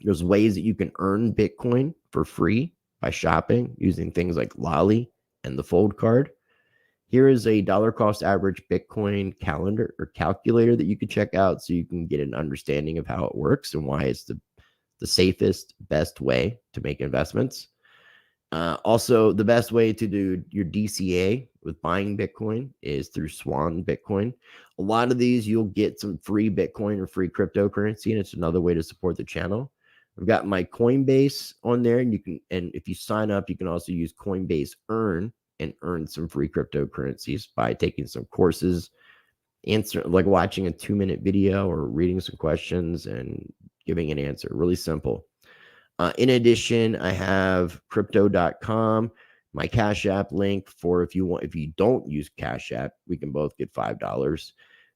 There's ways that you can earn Bitcoin for free by shopping using things like Lolly and the Fold card. Here is a dollar cost average Bitcoin calendar or calculator that you can check out so you can get an understanding of how it works and why it's the safest, best way to make investments. Also, the best way to do your DCA with buying Bitcoin is through Swan Bitcoin. A lot of these you'll get some free Bitcoin or free cryptocurrency, and it's another way to support the channel. I've got my Coinbase on there, and if you sign up, you can also use Coinbase Earn and earn some free cryptocurrencies by taking some courses, like watching a 2-minute video or reading some questions and giving an answer. Really simple. In addition, I have crypto.com, my Cash App link for if you don't use Cash App, we can both get $5.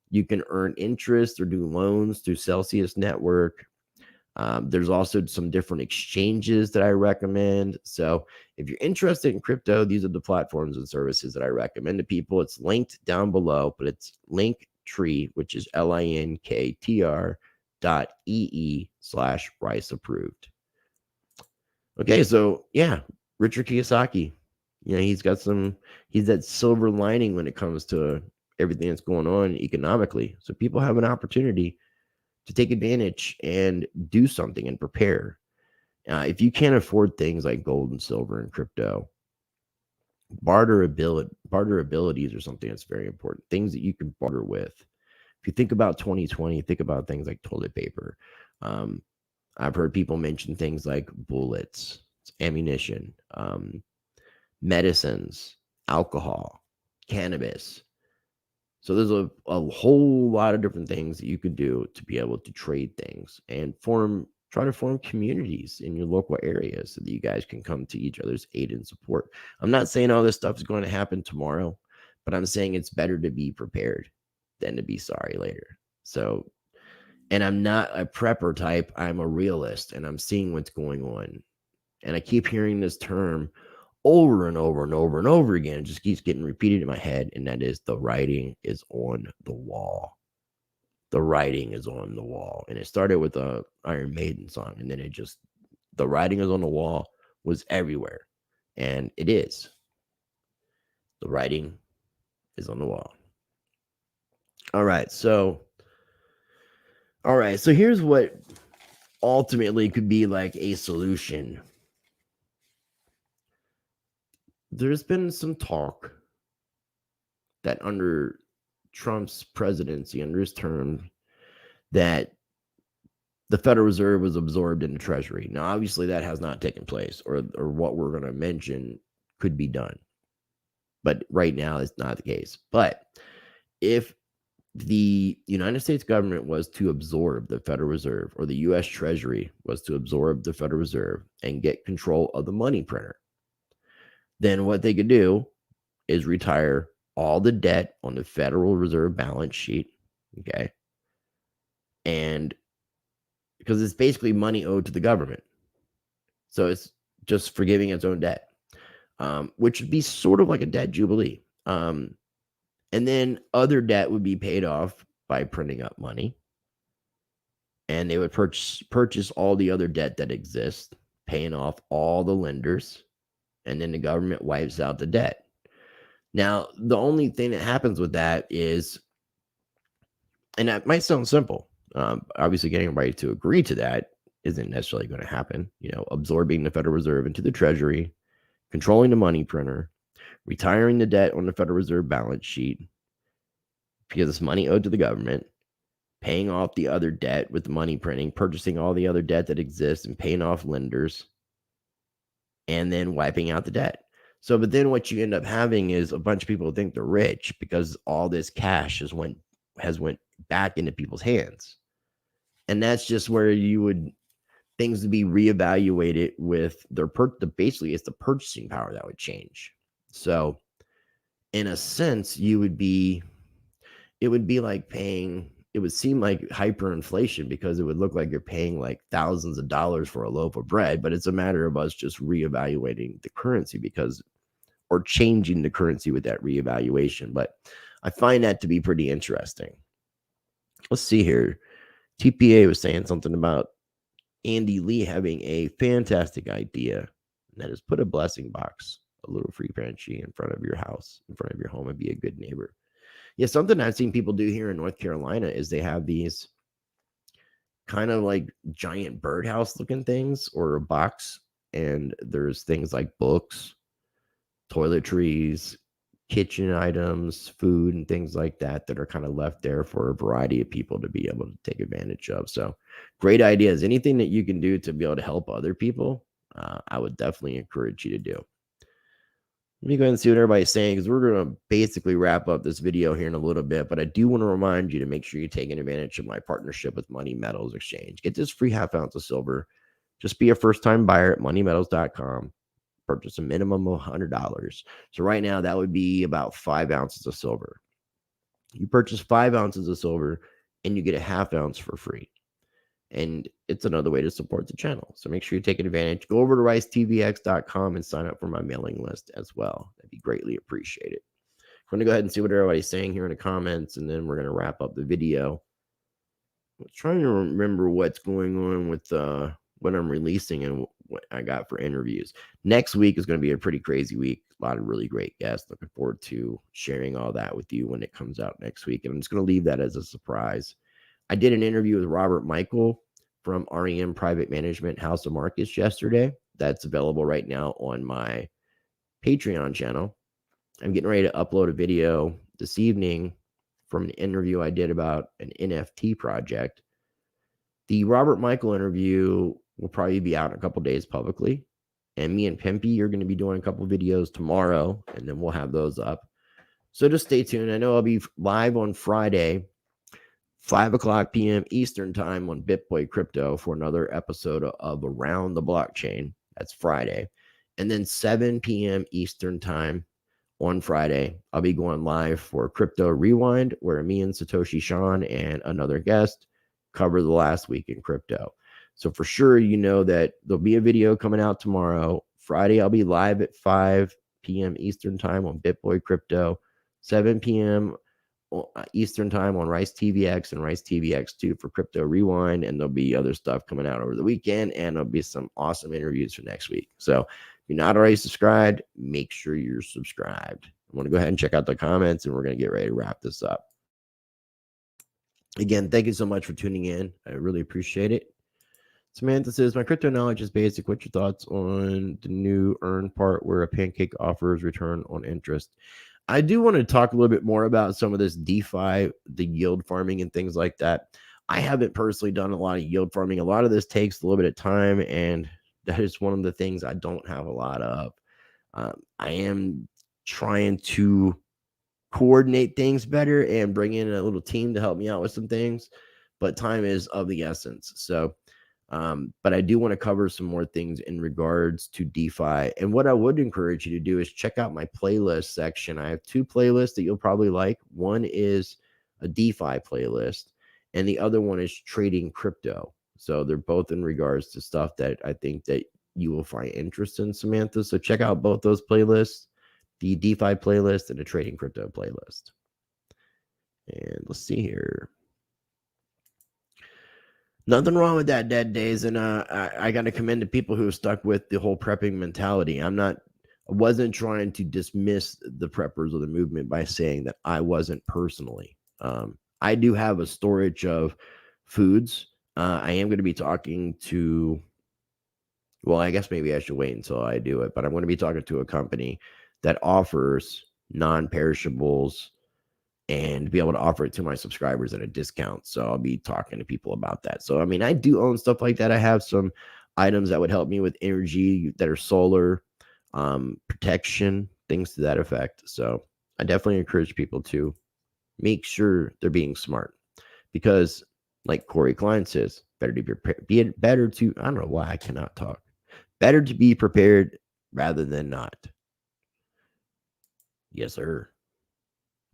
You can earn interest or do loans through Celsius Network. There's also some different exchanges that I recommend. So if you're interested in crypto, these are the platforms and services that I recommend to people. It's linked down below, but it's Linktree, which is linktr.ee/Rice approved. Okay, so yeah, Richard Kiyosaki. He's that silver lining when it comes to everything that's going on economically. So people have an opportunity to take advantage and do something and prepare. If you can't afford things like gold and silver and crypto, barter abilities are something that's very important. Things that you can barter with. If you think about 2020, think about things like toilet paper. I've heard people mention things like bullets, ammunition, medicines, alcohol, cannabis. So there's a whole lot of different things that you could do to be able to trade things and try to form communities in your local areas so that you guys can come to each other's aid and support. I'm not saying all this stuff is going to happen tomorrow, but I'm saying it's better to be prepared than to be sorry later. So, and I'm not a prepper type. I'm a realist and I'm seeing what's going on. And I keep hearing this term over and over and over and over again. It just keeps getting repeated in my head. And that is the writing is on the wall. The writing is on the wall. And it started with a Iron Maiden song. And then the writing is on the wall was everywhere. And it is. The writing is on the wall. All right. So here's what ultimately could be like a solution. There's been some talk that under Trump's presidency, under his term, that the Federal Reserve was absorbed into Treasury. Now, obviously, that has not taken place, or what we're going to mention could be done. But right now, it's not the case. But if the United States government was to absorb the Federal Reserve, or the U.S. Treasury was to absorb the Federal Reserve and get control of the money printer, then what they could do is retire all the debt on the Federal Reserve balance sheet. Okay. And because it's basically money owed to the government. So it's just forgiving its own debt, which would be sort of like a debt jubilee. And then other debt would be paid off by printing up money. And they would purchase all the other debt that exists, paying off all the lenders. And then the government wipes out the debt. Now, the only thing that happens with that is, and that might sound simple, obviously getting everybody to agree to that isn't necessarily going to happen. Absorbing the Federal Reserve into the Treasury, controlling the money printer, retiring the debt on the Federal Reserve balance sheet because it's money owed to the government, paying off the other debt with the money printing, purchasing all the other debt that exists and paying off lenders, and then wiping out the debt. So, but then what you end up having is a bunch of people think they're rich because all this cash has went back into people's hands. And that's just where things to be reevaluated with basically it's the purchasing power that would change. So in a sense, it would be like paying, it would seem like hyperinflation because it would look like you're paying like thousands of dollars for a loaf of bread, but it's a matter of us just reevaluating the currency or changing the currency with that reevaluation. But I find that to be pretty interesting. Let's see here. TPA was saying something about Andy Lee having a fantastic idea, and that is put a blessing box, a little free Frenchy in front of your house, in front of your home, and be a good neighbor. Yeah, something I've seen people do here in North Carolina is they have these kind of like giant birdhouse looking things or a box, and there's things like books, toiletries, kitchen items, food, and things like that are kind of left there for a variety of people to be able to take advantage of. So great ideas. Anything that you can do to be able to help other people, I would definitely encourage you to do. Let me go ahead and see what everybody's saying, because we're going to basically wrap up this video here in a little bit. But I do want to remind you to make sure you're taking advantage of my partnership with Money Metals Exchange. Get this free half ounce of silver. Just be a first-time buyer at moneymetals.com. Purchase a minimum of $100. So right now, that would be about 5 ounces of silver. You purchase 5 ounces of silver, and you get a half ounce for free. And it's another way to support the channel. So make sure you take advantage. Go over to ricetvx.com and sign up for my mailing list as well. That'd be greatly appreciated. I'm going to go ahead and see what everybody's saying here in the comments, and then we're going to wrap up the video. I'm trying to remember what's going on with what I'm releasing and what I got for interviews. Next week is going to be a pretty crazy week. A lot of really great guests. Looking forward to sharing all that with you when it comes out next week. And I'm just going to leave that as a surprise. I did an interview with Robert Michael from REM Private Management House of Markets yesterday. That's available right now on my Patreon channel. I'm getting ready to upload a video this evening from an interview I did about an NFT project. The Robert Michael interview will probably be out in a couple days publicly. And me and Pimpy are going to be doing a couple videos tomorrow, and then we'll have those up. So just stay tuned. I know I'll be live on Friday, 5 o'clock p.m. Eastern time on BitBoy Crypto for another episode of Around the Blockchain. That's Friday. And then 7 p.m. Eastern time on Friday, I'll be going live for Crypto Rewind, where me and Satoshi Sean and another guest cover the last week in crypto. So for sure, you know that there'll be a video coming out tomorrow. Friday, I'll be live at 5 p.m. Eastern time on BitBoy Crypto, 7 p.m. Eastern time on Rice TVX and Rice TVX2 for Crypto Rewind. And there'll be other stuff coming out over the weekend, and there'll be some awesome interviews for next week. So if you're not already subscribed, make sure you're subscribed. I want to go ahead and check out the comments, and we're going to get ready to wrap this up. Again, thank you so much for tuning in. I really appreciate it. Samantha says, my crypto knowledge is basic. What's your thoughts on the new earn part where a pancake offers return on interest? I do want to talk a little bit more about some of this DeFi, the yield farming and things like that. I haven't personally done a lot of yield farming. A lot of this takes a little bit of time, and that is one of the things I don't have a lot of. I am trying to coordinate things better and bring in a little team to help me out with some things, but time is of the essence. So, but I do want to cover some more things in regards to DeFi. And what I would encourage you to do is check out my playlist section. I have two playlists that you'll probably like. One is a DeFi playlist, and the other one is trading crypto. So they're both in regards to stuff that I think that you will find interest in, Samantha. So check out both those playlists, the DeFi playlist and the trading crypto playlist. And let's see here. Nothing wrong with that, Dead Days. And I got to commend the people who have stuck with the whole prepping mentality. I wasn't trying to dismiss the preppers of the movement by saying that I wasn't personally. I do have a storage of foods. I am going to be talking to, well, I guess maybe I should wait until I do it, but I'm going to be talking to a company that offers non-perishables and be able to offer it to my subscribers at a discount. So I'll be talking to people about that. So, I mean, I do own stuff like that. I have some items that would help me with energy that are solar, protection, things to that effect. So I definitely encourage people to make sure they're being smart, because like Corey Klein says, better to I don't know why I cannot talk. Better to be prepared rather than not. Yes, sir.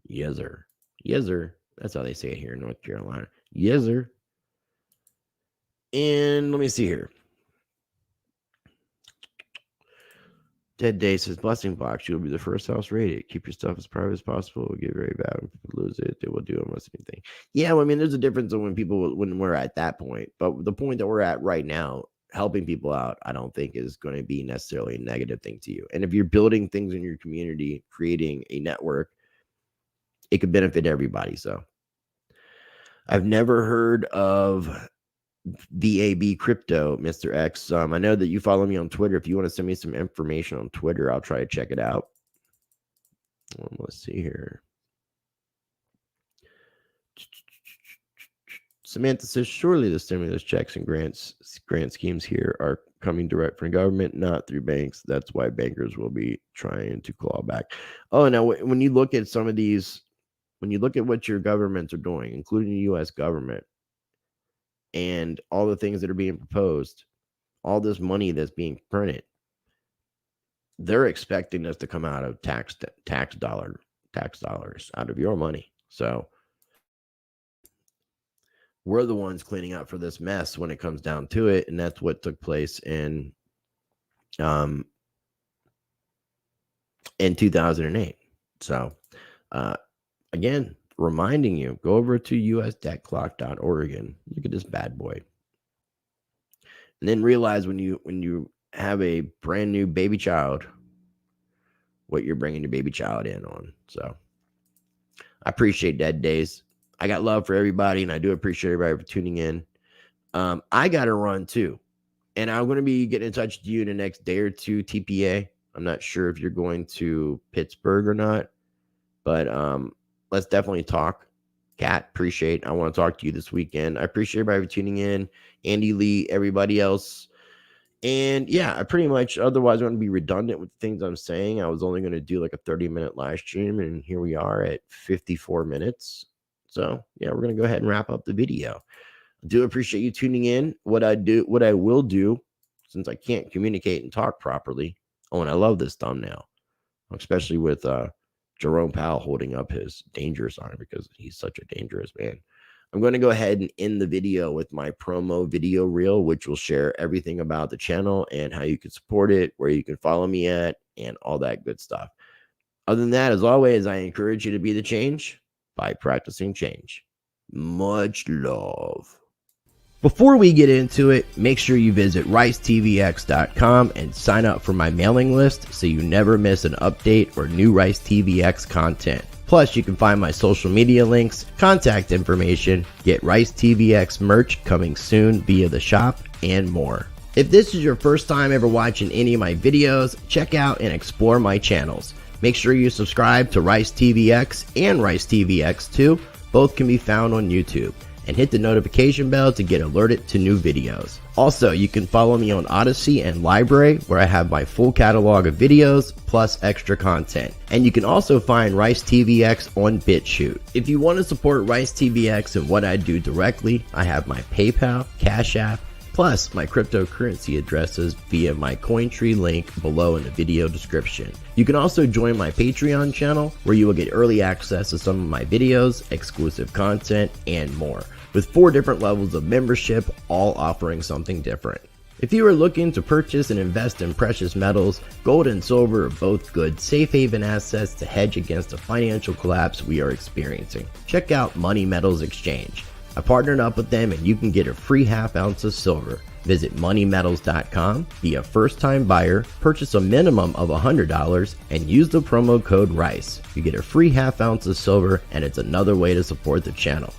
Yes, sir. Yes, sir. That's how they say it here in North Carolina. Yes, sir. And let me see here. Dead Day says, blessing box, you'll be the first house rated. Keep your stuff as private as possible. It'll get very bad when people lose it. They will do almost anything. Yeah, well, I mean, there's a difference when we're at that point. But the point that we're at right now, helping people out, I don't think is going to be necessarily a negative thing to you. And if you're building things in your community, creating a network, it could benefit everybody. So I've never heard of VAB crypto, Mr. X. I know that you follow me on Twitter. If you want to send me some information on Twitter, I'll try to check it out. Let's see here. Samantha says, surely the stimulus checks and grant schemes here are coming direct from government, not through banks. That's why bankers will be trying to claw back. Oh, now when you look at some of these, when you look at what your governments are doing, including the U.S. government, and all the things that are being proposed, all this money that's being printed, they're expecting us to come out of tax dollars out of your money. So we're the ones cleaning up for this mess when it comes down to it, and that's what took place in 2008. So again, reminding you, go over to usdebtclock.org and look at this bad boy, and then realize when you have a brand new baby child, what you're bringing your baby child in on. So I appreciate Dead Days. I got love for everybody, and I do appreciate everybody for tuning in. I got to run too, and I'm going to be getting in touch with you in the next day or two, TPA. I'm not sure if you're going to Pittsburgh or not, but let's definitely talk. Kat, I want to talk to you this weekend. I appreciate everybody for tuning in. Andy Lee, everybody else. And yeah, I pretty much, otherwise I'm going to be redundant with the things I'm saying. I was only going to do like a 30-minute live stream, and here we are at 54 minutes. So yeah, we're going to go ahead and wrap up the video. I do appreciate you tuning in. What I will do, since I can't communicate and talk properly. Oh, and I love this thumbnail, especially with Jerome Powell holding up his danger sign, because he's such a dangerous man. I'm going to go ahead and end the video with my promo video reel, which will share everything about the channel and how you can support it, where you can follow me at, and all that good stuff. Other than that, as always, I encourage you to be the change by practicing change. Much love. Before we get into it, make sure you visit ricetvx.com and sign up for my mailing list so you never miss an update or new Rice TVX content. Plus, you can find my social media links, contact information, get Rice TVX merch coming soon via the shop, and more. If this is your first time ever watching any of my videos, check out and explore my channels. Make sure you subscribe to Rice TVX and Rice TVX2. Both can be found on YouTube. And hit the notification bell to get alerted to new videos. Also, you can follow me on Odyssey and Library, where I have my full catalog of videos plus extra content. And you can also find Rice TVX on BitChute. If you want to support Rice TVX and what I do directly, I have my PayPal, Cash App, plus my cryptocurrency addresses via my Cointree link below in the video description. You can also join my Patreon channel, where you will get early access to some of my videos, exclusive content, and more, with 4 different levels of membership, all offering something different. If you are looking to purchase and invest in precious metals, gold and silver are both good safe haven assets to hedge against the financial collapse we are experiencing. Check out Money Metals Exchange. I partnered up with them, and you can get a free ½ ounce of silver. Visit moneymetals.com, be a first-time buyer, purchase a minimum of $100, and use the promo code RICE. You get a free ½ ounce of silver, and it's another way to support the channel.